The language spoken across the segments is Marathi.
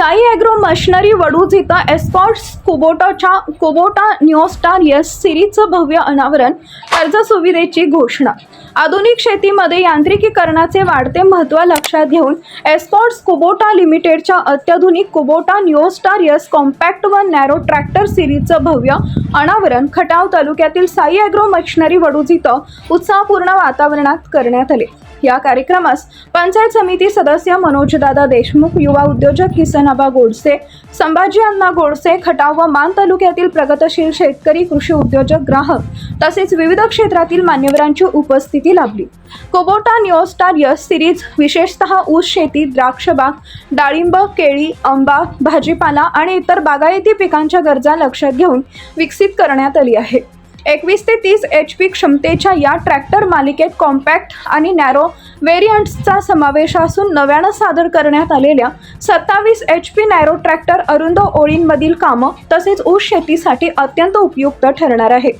साई ॲग्रो मशिनरी वडूज इथं एस्कॉर्ट्स कुबोटा न्यूस्टार एस सिरीजचं भव्य अनावरण, कर्ज सुविधेची घोषणा। आधुनिक शेतीमध्ये यांत्रिकीकरणाचे वाढते महत्त्व लक्षात घेऊन एस्कॉर्ट्स कुबोटा लिमिटेडच्या अत्याधुनिक कुबोटा न्यूस्टार एस कॉम्पॅक्ट व नॅरो ट्रॅक्टर सिरीजचं भव्य अनावरण खटाव तालुक्यातील साई ॲग्रो मशिनरी वडूज इथं उत्साहपूर्ण वातावरणात करण्यात आले। या कार्यक्रमास पंचायत समिती सदस्य मनोजदादा देशमुख, युवा उद्योजक किसनआबा गोडसे, संभाजी अण्णा गोडसे, खटाव व मान तालुक्यातील प्रगतशील शेतकरी, कृषी उद्योजक, ग्राहक तसेच विविध क्षेत्रातील मान्यवरांची उपस्थिती लाभली। कुबोटा न्यूस्टार एस सिरीज विशेषतः ऊस शेती, द्राक्ष बाग, डाळिंब, केळी, आंबा, भाजीपाला आणि इतर बागायती पिकांच्या गरजा लक्षात घेऊन विकसित करण्यात आली आहे। 21 ते 30 HP क्षमतेच्या या ट्रॅक्टर मालिकेत कॉम्पॅक्ट आणि नॅरो व्हेरियंट्सचा समावेश असून नव्यानं सादर करण्यात आलेल्या 27 HP नॅरो ट्रॅक्टर अरुंद ओळींमधील कामं तसेच ऊस शेतीसाठी अत्यंत उपयुक्त ठरणार आहे।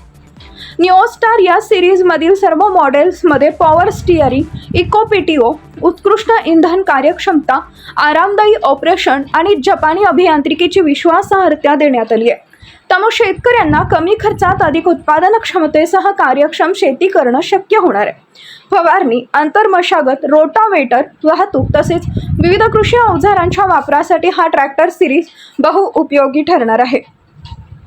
न्यूस्टार या सिरीजमधील सर्व मॉडेल्समध्ये पॉवर स्टीअरिंग, इको PTO, उत्कृष्ट इंधन कार्यक्षमता, आरामदायी ऑपरेशन आणि जपानी अभियांत्रिकीची विश्वासार्हता देण्यात आली आहे। त्यामुळे शेतकऱ्यांना कमी खर्चात अधिक उत्पादन क्षमतेसह कार्यक्षम शेती करणं शक्य होणार आहे। फवारणी, आंतरमशागत, रोटावेटर, वाहतूक तसेच विविध कृषी अवजारांच्या वापरासाठी हा ट्रॅक्टर सिरीज बहुउपयोगी ठरणार आहे।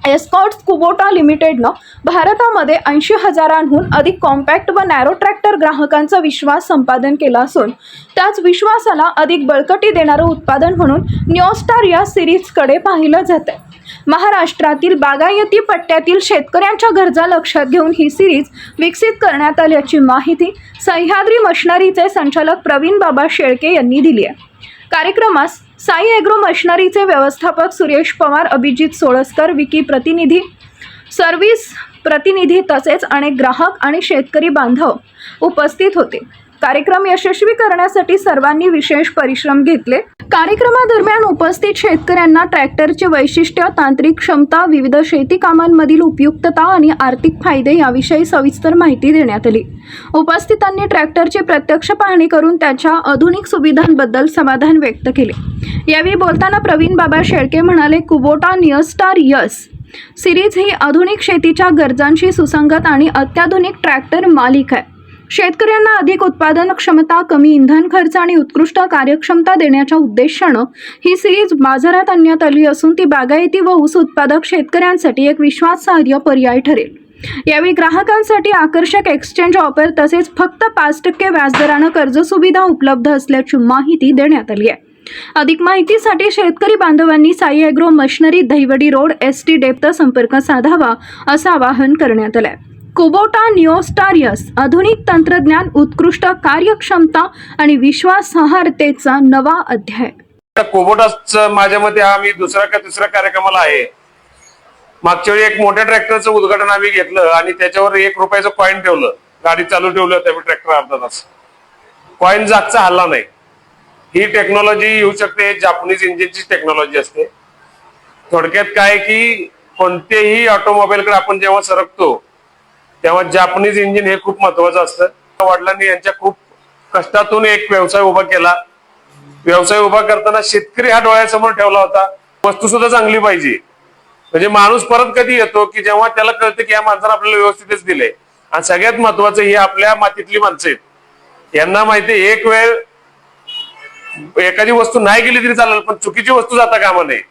एस्कॉर्ट्स कुबोटा लिमिटेडनं भारतामध्ये 80,000हून अधिक कॉम्पॅक्ट व नॅरो ट्रॅक्टर ग्राहकांचा विश्वास संपादन केला असून त्याच विश्वासाला अधिक बळकटी देणारं उत्पादन म्हणून न्यूस्टार या सिरीजकडे पाहिलं जातं। महाराष्ट्रातील बागायती पट्ट्यातील शेतकऱ्यांच्या गरजा लक्षात घेऊन ही सिरीज विकसित करण्यात आल्याची माहिती सह्याद्री मशिनरीचे संचालक प्रवीण बाबा शेळके यांनी दिली आहे। कार्यक्रमास साई ॲग्रो मशिनरीचे व्यवस्थापक सुरेश पवार, अभिजित सोळसकर, विकी प्रतिनिधी, सर्व्हिस प्रतिनिधी तसेच अनेक ग्राहक आणि शेतकरी बांधव उपस्थित होते। कार्यक्रम यशस्वी करण्यासाठी सर्वांनी विशेष परिश्रम घेतले। कार्यक्रमादरम्यान उपस्थित शेतकऱ्यांना ट्रॅक्टरचे वैशिष्ट्य, तांत्रिक क्षमता, विविध शेती कामांमधील उपयुक्तता आणि आर्थिक फायदे याविषयी सविस्तर माहिती देण्यात आली। उपस्थितांनी ट्रॅक्टरची प्रत्यक्ष पाहणी करून त्याच्या आधुनिक सुविधांबद्दल समाधान व्यक्त केले। यावेळी बोलताना प्रवीण बाबा शेळके म्हणाले, कुबोटा न्यूस्टार एस सिरीज ही आधुनिक शेतीच्या गरजांशी सुसंगत आणि अत्याधुनिक ट्रॅक्टर मालिका आहे। शेतकऱ्यांना अधिक उत्पादन क्षमता, कमी इंधन खर्च आणि उत्कृष्ट कार्यक्षमता देण्याच्या उद्देशानं ही सिरीज बाजारात आणण्यात आली असून ती बागायती व ऊस उत्पादक शेतकऱ्यांसाठी एक विश्वासार्ह पर्याय ठरेल। यावेळी ग्राहकांसाठी आकर्षक एक्सचेंज ऑफर तसेच फक्त 5% व्याजदरानं कर्ज सुविधा उपलब्ध असल्याची माहिती देण्यात आली आहे। अधिक माहितीसाठी शेतकरी बांधवांनी Sai agro machinery, Dahiwadi road, ST depth संपर्क साधावा असं आवाहन करण्यात आलं आहे। कुबोटा न्यूस्टार एस आधुनिक तंत्रज्ञान, उत्कृष्ट कार्यक्षमता आणि विश्वासार्हतेचा नवा अध्याय। कुबोटाचं माझ्या मते हा मी दुसऱ्या का तिसऱ्या कार्यक्रमाला आहे। मागच्या वेळी एक मोठ्या ट्रॅक्टरचं उद्घाटन आम्ही घेतलं आणि त्याच्यावर ₹1 कॉइन ठेवलं, गाडी चालू ठेवलं, त्यावेळी ट्रॅक्टर अर्धा तास कॉइन जागचा हल्ला नाही। ही टेक्नॉलॉजी येऊ शकते, जापनीज इंजिनची टेक्नॉलॉजी असते। थोडक्यात काय की कोणतेही ऑटोमोबाईलकडे आपण जेव्हा सरकतो तेव्हा जापनीज इंजिन हे खूप महत्वाचं असतं। वडिलांनी यांच्या खूप कष्टातून एक व्यवसाय उभा केला। व्यवसाय उभा करताना शेतकरी हा डोळ्यासमोर ठेवला होता। वस्तू सुद्धा चांगली पाहिजे, म्हणजे माणूस परत कधी येतो की जेव्हा त्याला कळतं की या माणसाला आपल्याला व्यवस्थितच दिले। आणि सगळ्यात महत्वाचं ही आपल्या मातीतली माणसं आहेत। यांना माहिती एक वेळ एखादी वस्तू नाही गेली तरी चालेल, पण चुकीची वस्तू जाता कामा नये।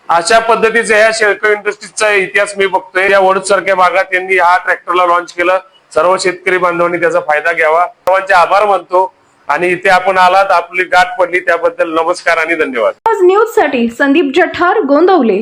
अशा पद्धतीचा या शेळके इंडस्ट्रीजचा इतिहास मी बघतोय। या वडूज सारख्या भागात यांनी हा ट्रॅक्टरला लॉन्च केलं। सर्व शेतकरी बांधवांनी त्याचा फायदा घ्यावा। सर्वांचे आभार मानतो आणि इथे आपण आलात, आपली गाठ पडली त्याबद्दल नमस्कार आणि धन्यवाद। आज न्यूज साठी संदीप जठार, गोंदवले।